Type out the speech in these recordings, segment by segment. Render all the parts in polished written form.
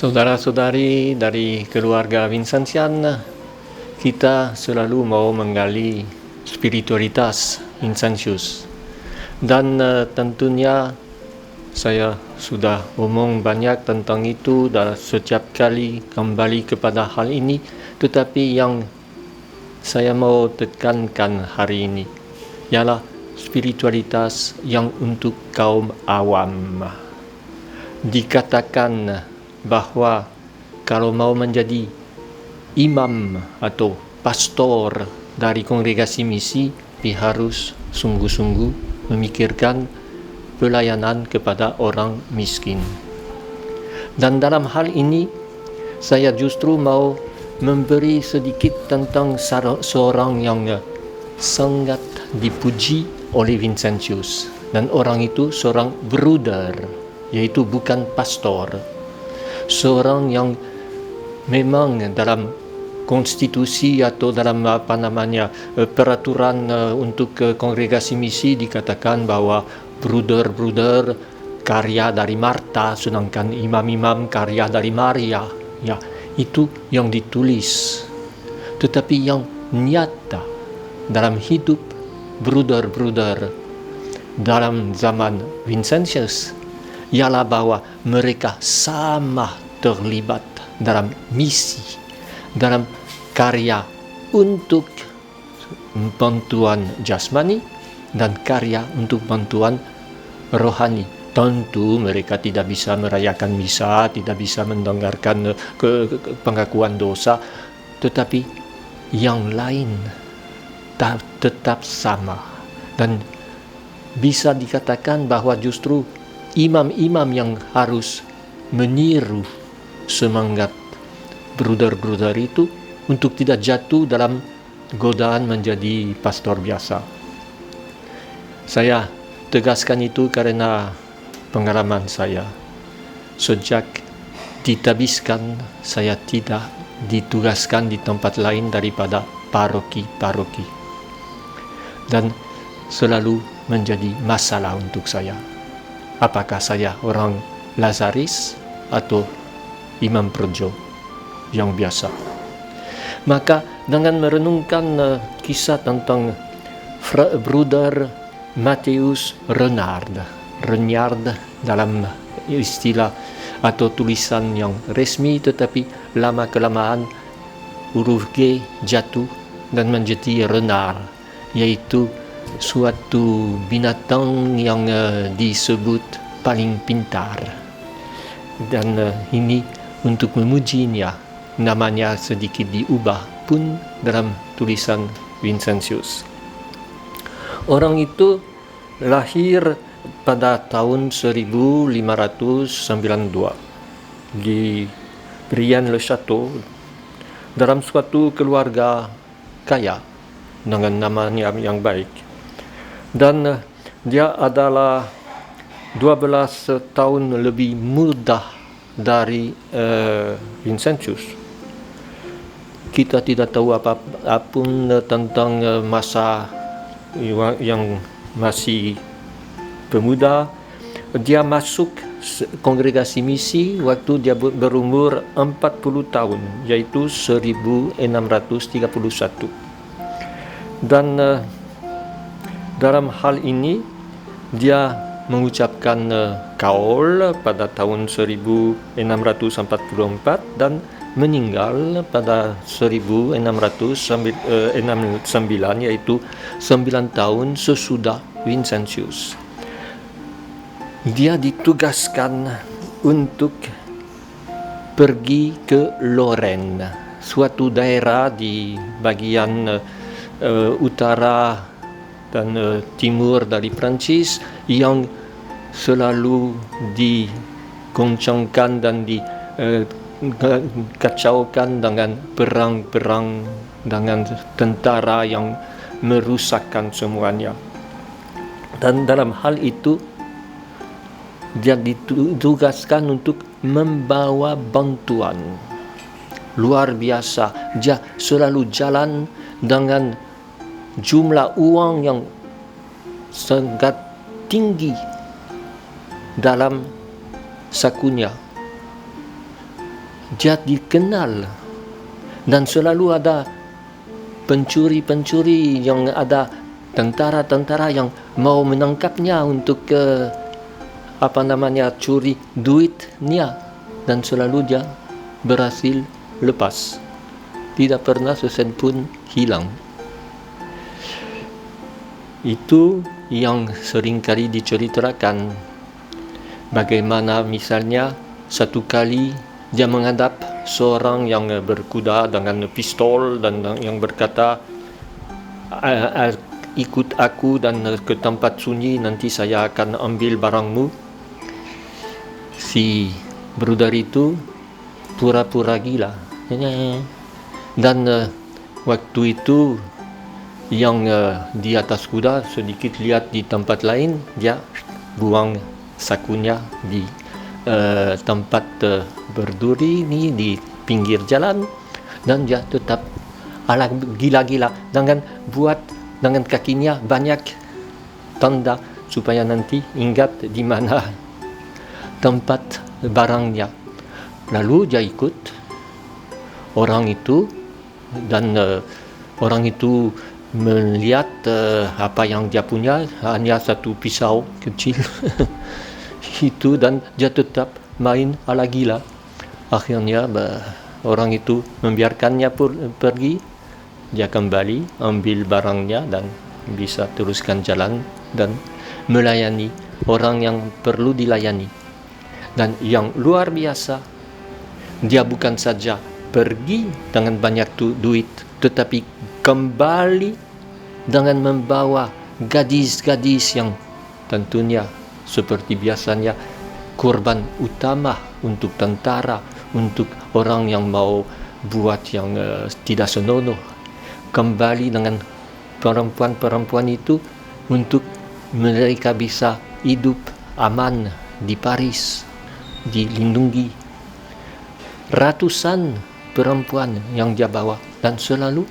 Saudara-saudari dari keluarga Vincentian, kita selalu mau menggali spiritualitas Vincentius. Dan tentunya saya sudah omong banyak tentang itu dan setiap kali kembali kepada hal ini, tetapi yang saya mau tekankan hari ini ialah spiritualitas yang untuk kaum awam. Dikatakan bahwa kalau mau menjadi imam atau pastor dari kongregasi misi, harus sungguh-sungguh memikirkan pelayanan kepada orang miskin. Dan dalam hal ini, saya justru mau memberi sedikit tentang seorang yang sangat dipuji oleh Vincentius. Dan orang itu seorang bruder, yaitu bukan pastor. Seorang yang memang dalam konstitusi atau dalam peraturan untuk kongregasi misi dikatakan bahwa bruder karya dari Marta, sedangkan imam-imam karya dari Maria. Ya, itu yang ditulis. Tetapi yang nyata dalam hidup bruder dalam zaman Vincentius ialah bahwa mereka sama terlibat dalam misi, dalam karya untuk bantuan jasmani dan karya untuk bantuan rohani. Tentu mereka tidak bisa merayakan misa, tidak bisa mendengarkan pengakuan dosa, tetapi yang lain tetap sama. Dan bisa dikatakan bahwa justru imam-imam yang harus meniru semangat bruder itu untuk tidak jatuh dalam godaan menjadi pastor biasa. Saya tegaskan itu karena pengalaman saya. Sejak ditabiskan, saya tidak ditugaskan di tempat lain daripada paroki. Dan selalu menjadi masalah untuk saya. Apakah saya orang Lazaris atau imam projo yang biasa? Maka dengan merenungkan kisah tentang Bruder Matthäus Renard dalam istilah atau tulisan yang resmi, tetapi lama-kelamaan huruf G jatuh dan menjadi Renard, yaitu suatu binatang yang disebut paling pintar. Dan ini untuk memujinya, namanya sedikit diubah pun dalam tulisan Vincentius. Orang itu lahir pada tahun 1592 di Brienne-le-Château dalam suatu keluarga kaya dengan namanya yang baik. Dan dia adalah 12 tahun lebih muda dari Vincentius. Kita tidak tahu apapun tentang masa yang masih pemuda. Dia masuk kongregasi misi waktu dia berumur 40 tahun, yaitu 1631. Dan dalam hal ini dia mengucapkan kaul pada tahun 1644 dan meninggal pada 1669, yaitu 9 tahun sesudah Vincentius. Dia ditugaskan untuk pergi ke Lorraine, suatu daerah di bagian utara dan timur dari Prancis yang selalu digoncangkan dan dikacaukan dengan perang-perang dengan tentara yang merusakkan semuanya. Dan dalam hal itu dia ditugaskan untuk membawa bantuan. Luar biasa, dia selalu jalan dengan jumlah uang yang sangat tinggi dalam sakunya. dia dikenal, dan selalu ada pencuri-pencuri yang ada tentara-tentara yang mau menangkapnya untuk curi duitnya, dan selalu dia berhasil lepas, tidak pernah sesen pun hilang. Itu yang seringkali diceritakan, bagaimana misalnya satu kali dia menghadap seorang yang berkuda dengan pistol dan yang berkata, ikut aku dan ke tempat sunyi, nanti saya akan ambil barangmu. Si bruder itu pura-pura gila, dan waktu itu yang di atas kuda sedikit lihat di tempat lain, dia buang sakunya di tempat berduri ini di pinggir jalan, dan dia tetap ala gila-gila dengan buat dengan kakinya banyak tanda supaya nanti ingat di mana tempat barangnya. Lalu dia ikut orang itu, dan orang itu melihat apa yang dia punya hanya satu pisau kecil itu, dan dia tetap main ala gila. Akhirnya orang itu membiarkannya pergi. Dia kembali ambil barangnya dan bisa teruskan jalan dan melayani orang yang perlu dilayani. Dan yang luar biasa, dia bukan saja pergi dengan banyak duit, tetapi kembali dengan membawa gadis-gadis yang tentunya seperti biasanya korban utama untuk tentara, untuk orang yang mau buat yang tidak senonoh. Kembali dengan perempuan-perempuan itu untuk mereka bisa hidup aman di Paris, dilindungi. Ratusan perempuan yang dia bawa, dan selalu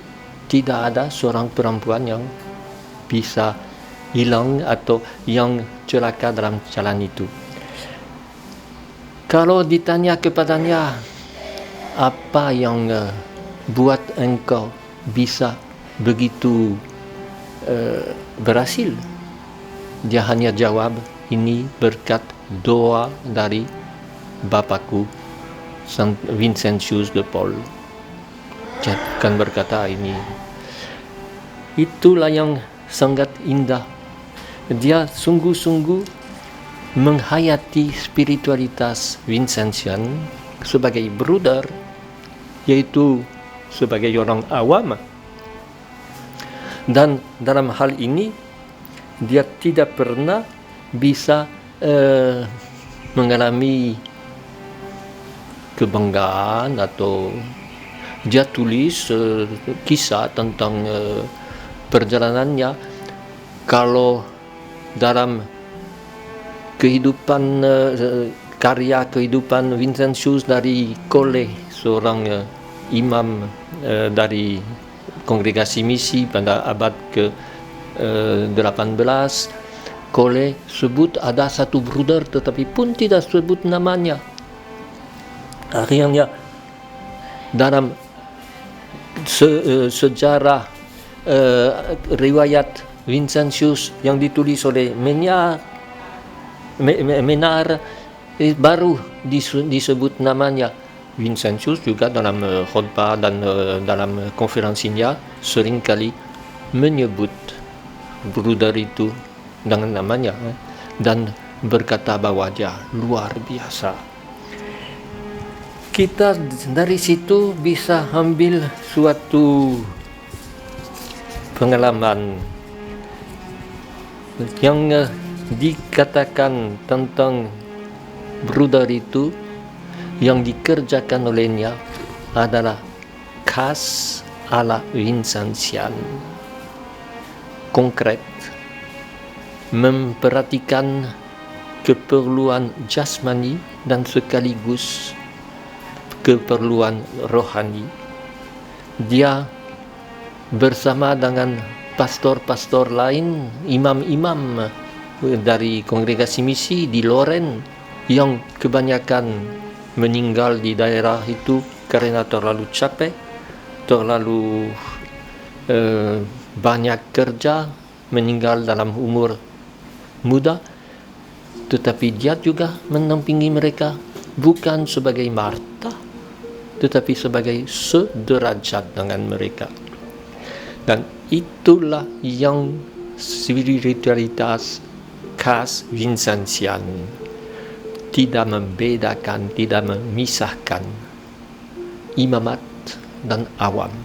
tidak ada seorang perempuan yang bisa hilang atau yang celaka dalam jalan itu. Kalau ditanya kepadanya, apa yang buat engkau bisa begitu berhasil? Dia hanya jawab, ini berkat doa dari Bapakku Saint Vincentius de Paul. Dia kan berkata ini. Itulah yang sangat indah. Dia sungguh-sungguh menghayati spiritualitas Vincentian sebagai bruder, yaitu sebagai orang awam. Dan dalam hal ini dia tidak pernah bisa mengalami kebanggaan, atau dia tulis kisah tentang perjalanannya. Kalau dalam kehidupan karya kehidupan Vincentius dari Cole, seorang imam dari kongregasi misi pada abad ke-18, Cole sebut ada satu bruder tetapi pun tidak sebut namanya. Akhirnya dalam sejarah riwayat Vincentius yang ditulis oleh Menard baru disebut namanya. Vincentius juga dalam khotbah dan dalam konferensinya seringkali menyebut bruder itu dengan namanya dan berkata bahwa dia luar biasa. Kita dari situ bisa ambil suatu pengalaman yang dikatakan tentang bruder itu yang dikerjakan olehnya adalah khas ala Vincentian, konkret, memperhatikan keperluan jasmani dan sekaligus keperluan rohani. Dia bersama dengan pastor-pastor lain, imam-imam dari kongregasi misi di Lorraine yang kebanyakan meninggal di daerah itu karena terlalu capek, terlalu banyak kerja, meninggal dalam umur muda, tetapi dia juga menampingi mereka bukan sebagai Marta, tetapi sebagai sederajat dengan mereka. Dan itulah yang spiritualitas khas Vincentian, tidak membedakan, tidak memisahkan imamat dan awam,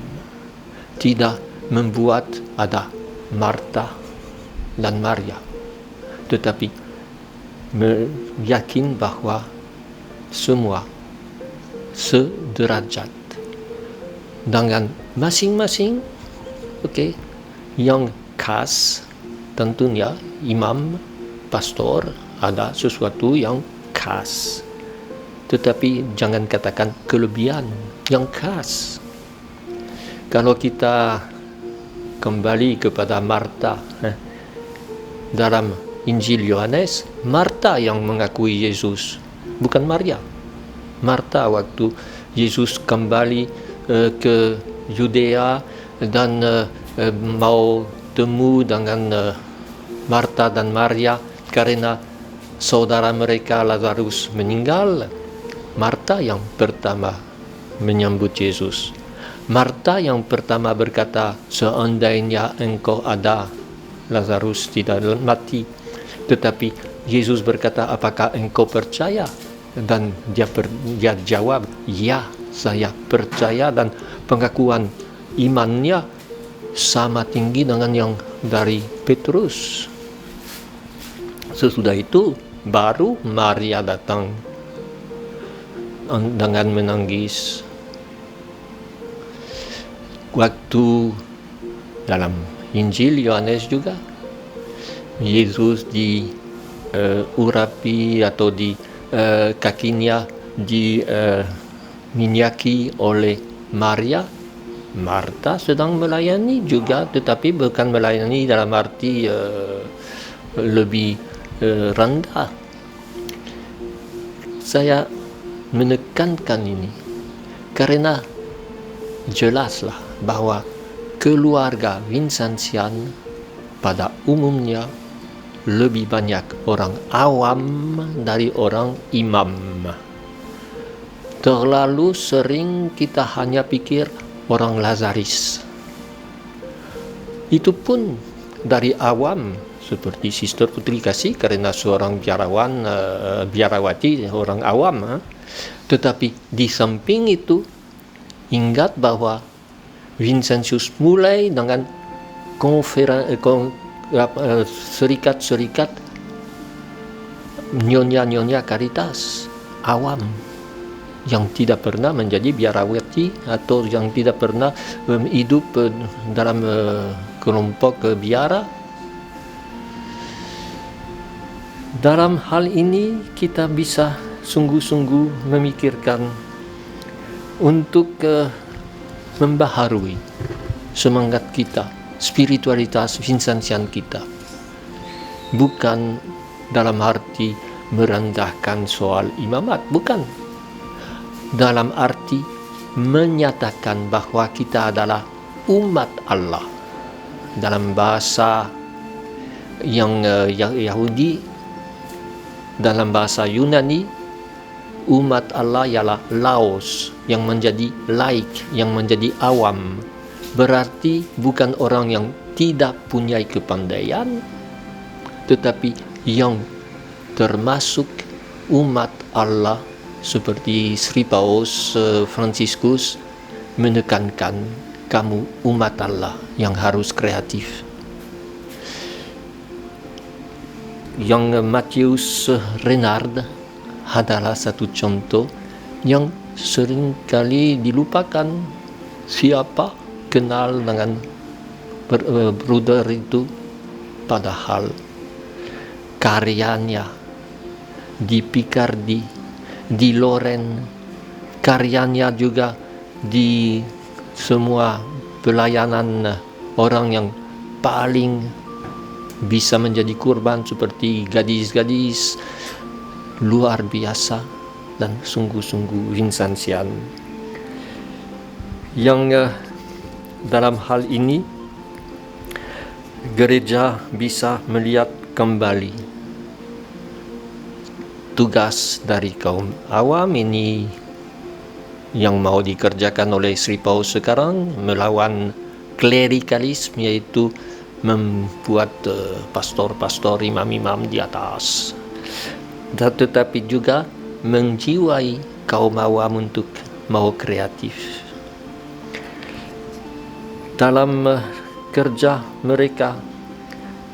tidak membuat ada Marta dan Maria, tetapi yakin bahwa semua sederajat dengan masing-masing. Yang khas tentunya imam, pastor, ada sesuatu yang khas, tetapi jangan katakan kelebihan, yang khas. Kalau kita kembali kepada Marta, dalam Injil Yohanes, Marta yang mengakui Yesus, bukan Maria. Marta waktu Yesus kembali ke Yudea dan mau temu dengan Marta dan Maria karena saudara mereka Lazarus meninggal. Marta yang pertama menyambut Yesus. Marta yang pertama berkata, seandainya engkau ada, Lazarus tidak mati. Tetapi Yesus berkata, apakah engkau percaya? Dan dia jawab, ya, saya percaya. Dan pengakuan imannya sama tinggi dengan yang dari Petrus. Sesudah itu baru Maria datang dengan menangis. Waktu dalam Injil Yohanes juga Yesus diurapi atau di kakinya diminyaki oleh Maria. Marta sedang melayani juga, tetapi bukan melayani dalam arti lebih rendah. Saya menekankan ini karena jelaslah bahwa keluarga Vincentian pada umumnya lebih banyak orang awam dari orang imam. Terlalu sering kita hanya pikir orang Lazaris. Itu pun dari awam, seperti Sister Putri Kasih karena seorang biarawati, orang awam. Tetapi di samping itu, ingat bahwa Vincentius mulai dengan serikat-serikat nyonya-nyonya Caritas awam yang tidak pernah menjadi biarawati atau yang tidak pernah hidup dalam kelompok biara. Dalam hal ini kita bisa sungguh-sungguh memikirkan untuk membaharui semangat kita, spiritualitas Vincentian kita. Bukan dalam arti merendahkan soal imamat, bukan. Dalam arti menyatakan bahwa kita adalah umat Allah. Dalam bahasa yang Yahudi, dalam bahasa Yunani, umat Allah ialah laos, yang menjadi laik, yang menjadi awam. Berarti bukan orang yang tidak punya kepandaian, tetapi yang termasuk umat Allah, seperti Sri Paus Franciscus menekankan, kamu umat Allah yang harus kreatif. Yang Matthias Renard adalah satu contoh yang seringkali dilupakan. Siapa kenal dengan bruder itu, padahal karyanya di Picardy, di Lorraine, karyanya juga di semua pelayanan orang yang paling bisa menjadi kurban seperti gadis-gadis, luar biasa. dan sungguh-sungguh Vincentian. Yang dalam hal ini gereja bisa melihat kembali tugas dari kaum awam ini yang mau dikerjakan oleh Sri Paus sekarang melawan klerikalisme, yaitu membuat pastor-pastor, imam-imam di atas, tetapi juga menjiwai kaum awam untuk mau kreatif dalam kerja mereka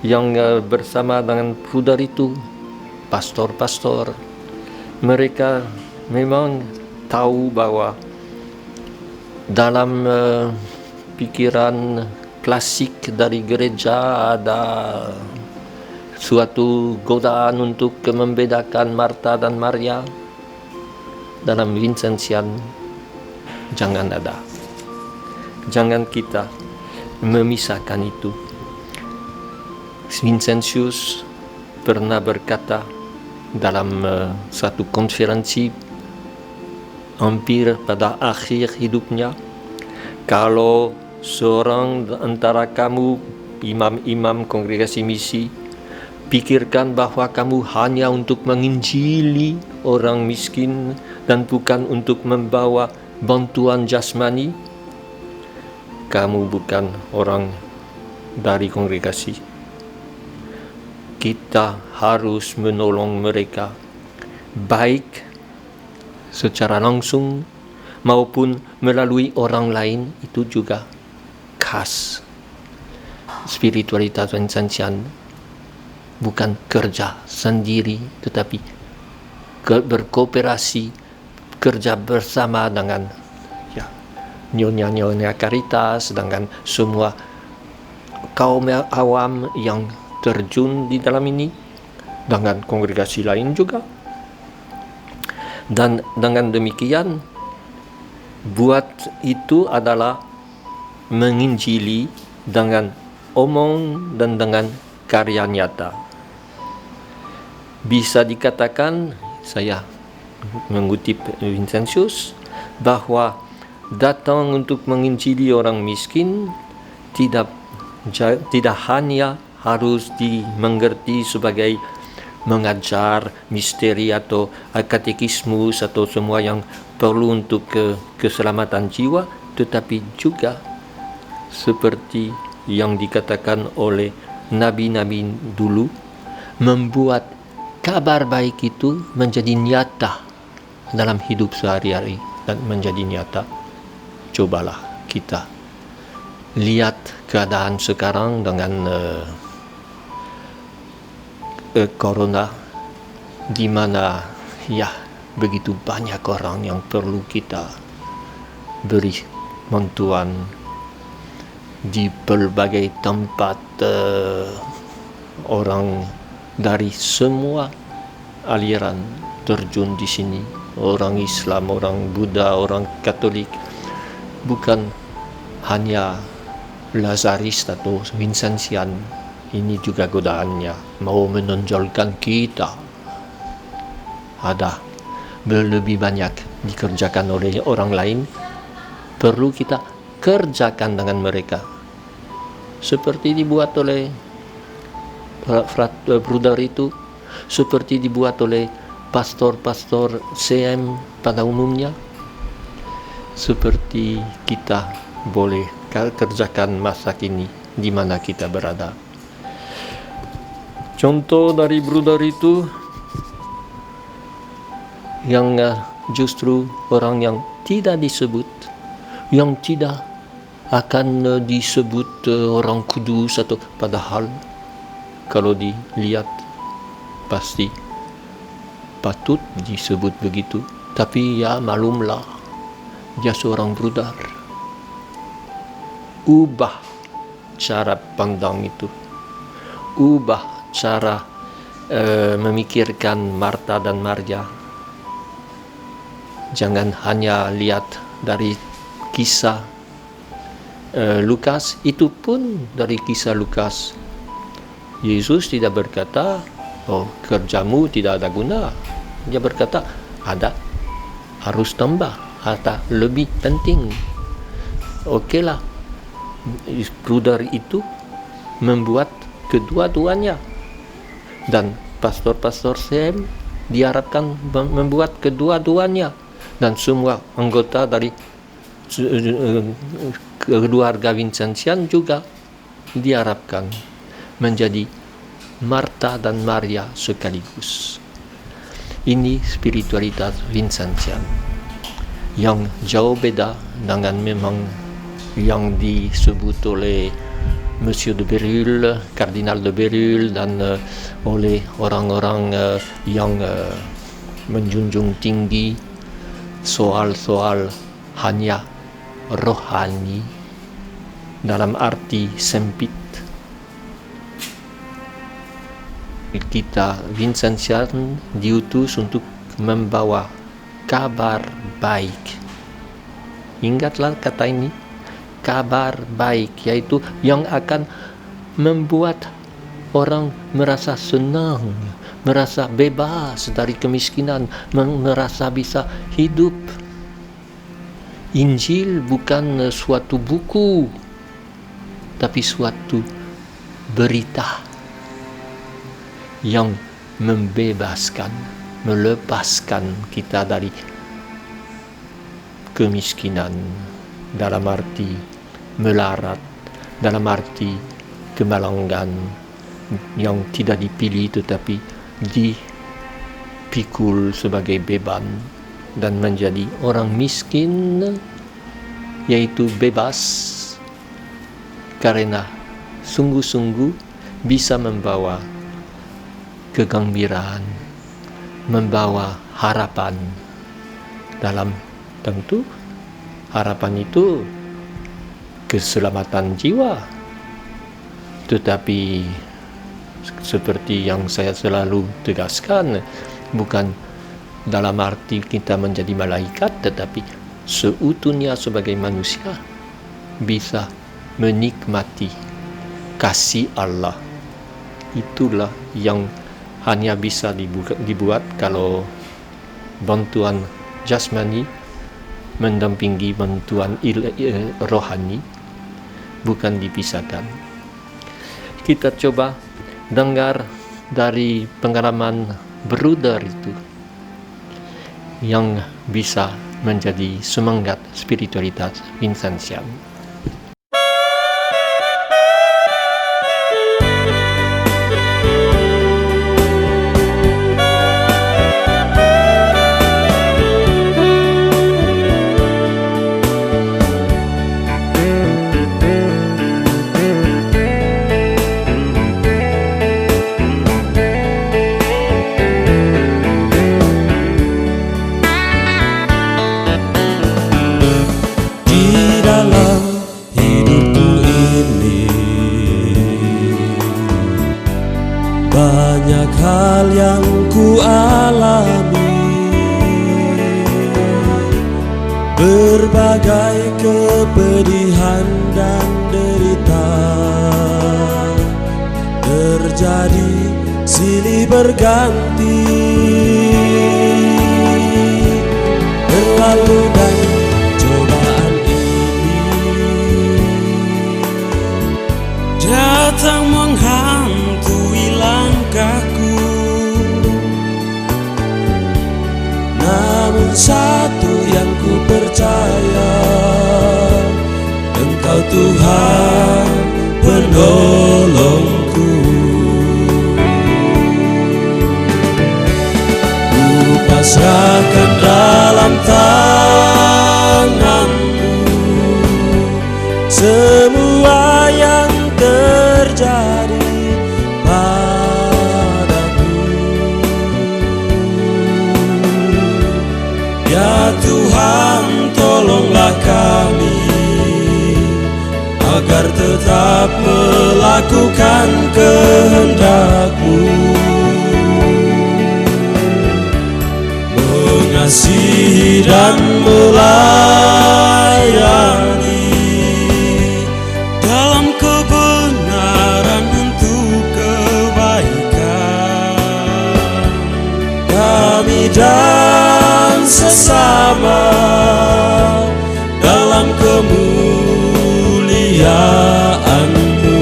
yang bersama dengan Brother itu. Pastor-pastor mereka memang tahu bahwa dalam pikiran klasik dari gereja ada suatu godaan untuk membedakan Marta dan Maria. Dalam Vincentian jangan ada. Jangan kita memisahkan itu. Vincentius pernah berkata dalam satu konferensi hampir pada akhir hidupnya, kalau seorang antara kamu imam-imam kongregasi misi pikirkan bahwa kamu hanya untuk menginjili orang miskin dan bukan untuk membawa bantuan jasmani, kamu bukan orang dari kongregasi. Kita harus menolong mereka, baik secara langsung maupun melalui orang lain. Itu juga khas spiritualitas Vincentian, bukan kerja sendiri, tetapi berkooperasi, kerja bersama dengan nyonya-nyonya Caritas, dengan semua kaum awam yang terjun di dalam ini, dengan kongregasi lain juga. Dan dengan demikian, buat itu adalah menginjili dengan omong dan dengan karya nyata. Bisa dikatakan, saya mengutip Vincentius, bahwa datang untuk menginjili orang miskin tidak hanya harus dimengerti sebagai mengajar misteri atau katekismus atau semua yang perlu untuk keselamatan jiwa, tetapi juga seperti yang dikatakan oleh nabi-nabi dulu, membuat kabar baik itu menjadi nyata dalam hidup sehari-hari dan menjadi nyata. Cobalah kita lihat keadaan sekarang dengan corona, di mana begitu banyak orang yang perlu kita beri bantuan di berbagai tempat, orang dari semua aliran terjun di sini, orang Islam, orang Buddha, orang Katolik, bukan hanya Lazaris atau Vincentian. Ini juga godaannya mau menonjolkan kita ada lebih banyak dikerjakan oleh orang lain, perlu kita kerjakan dengan mereka, seperti dibuat oleh Brother itu, seperti dibuat oleh pastor-pastor CM pada umumnya, seperti kita boleh kerjakan masa kini di mana kita berada. Contoh dari Brother itu yang justru orang yang tidak disebut, yang tidak akan disebut orang kudus, atau padahal kalau dilihat pasti patut disebut begitu, tapi malumlah dia seorang Brother. Ubah cara pandang itu, ubah cara memikirkan Marta dan Maria. Jangan hanya lihat dari kisah Lukas, itu pun dari kisah Lukas Yesus tidak berkata, oh kerjamu tidak ada guna. Dia berkata, ada harus tambah atau lebih penting. Okelah, bruder itu membuat kedua-duanya, dan pastor-pastor CM diharapkan membuat kedua-duanya, dan semua anggota dari keluarga Vincentian juga diharapkan menjadi Marta dan Maria sekaligus. Ini spiritualitas Vincentian yang jauh beda dengan memang yang disebut oleh Monsieur de Bérulle, Kardinal de Bérulle, dan oleh orang-orang yang menjunjung tinggi soal-soal hanya rohani dalam arti sempit. Kita Vincentian diutus untuk membawa kabar baik. Ingatlah kata ini, kabar baik, yaitu yang akan membuat orang merasa senang, merasa bebas dari kemiskinan, merasa bisa hidup. Injil bukan suatu buku, tapi suatu berita yang membebaskan, melepaskan kita dari kemiskinan, dalam arti melarat, dalam arti kemalangan yang tidak dipilih tetapi dipikul sebagai beban, dan menjadi orang miskin, yaitu bebas karena sungguh-sungguh bisa membawa kegembiraan, membawa harapan. Dalam tentu harapan itu keselamatan jiwa, tetapi seperti yang saya selalu tegaskan, bukan dalam arti kita menjadi malaikat, tetapi seutuhnya sebagai manusia bisa menikmati kasih Allah. Itulah yang hanya bisa dibuat kalau bantuan jasmani mendampingi bantuan rohani, bukan dipisahkan. Kita coba dengar dari pengalaman bruder itu yang bisa menjadi semangat spiritualitas Vincentian. Banyak hal yang ku alami, berbagai kepedihan dan derita terjadi silih berganti, berlalu dan cobaan ini datang menghantui langkahku. Namun satu yang ku percaya, Engkau Tuhan penolongku. Ku pasrahkan dalam tangan-Mu semua yang terjadi padaku. Ya Tuhan, tolonglah kami agar tetap melakukan kehendak-Mu, mengasihi dan melayani dalam kebenaran untuk kebaikan kami dan sesama dalam kemuliaan-Mu.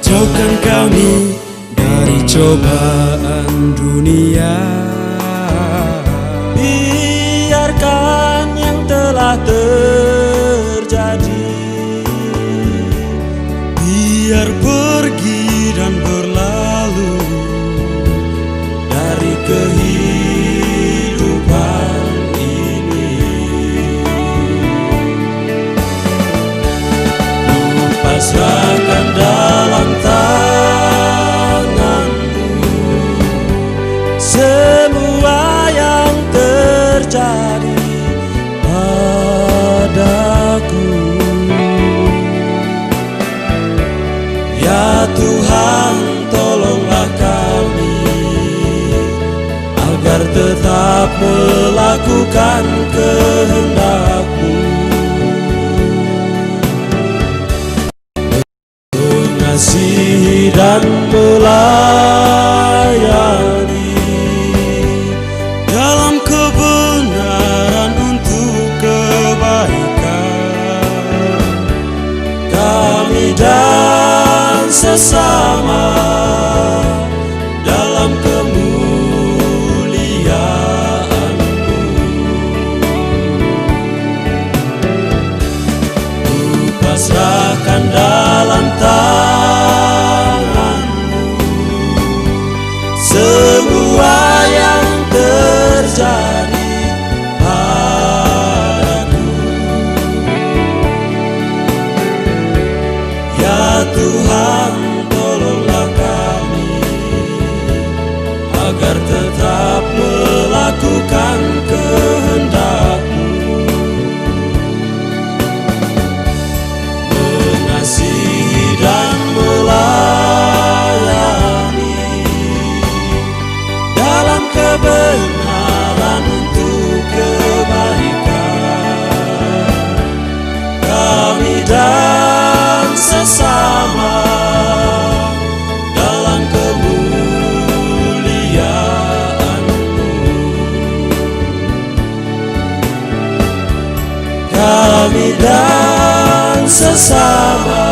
Jauhkan kami dari cobaan dunia, biarkan yang telah terjadi, biar pergi dan berlalu dari kehidupan ini. Ku pasrahkan dalam tangan-Mu semua yang terjadi padaku. Ya Tuhan, tolonglah kami agar tetap melakukan kehendak-Mu, mengasihi dan melayani dalam kebenaran untuk kebaikan kami dan sesama dalam kemuliaan-Mu. Ku pasrahkan dalam semua yang terjadi padaku. Ya Tuhan, tolonglah kami agar tetap melakukan kehendak-Mu, mengasihi dan melayani dalam kebenaran untuk kebaikan kami dan sesama dalam kemuliaan-Mu. Kami dan sesama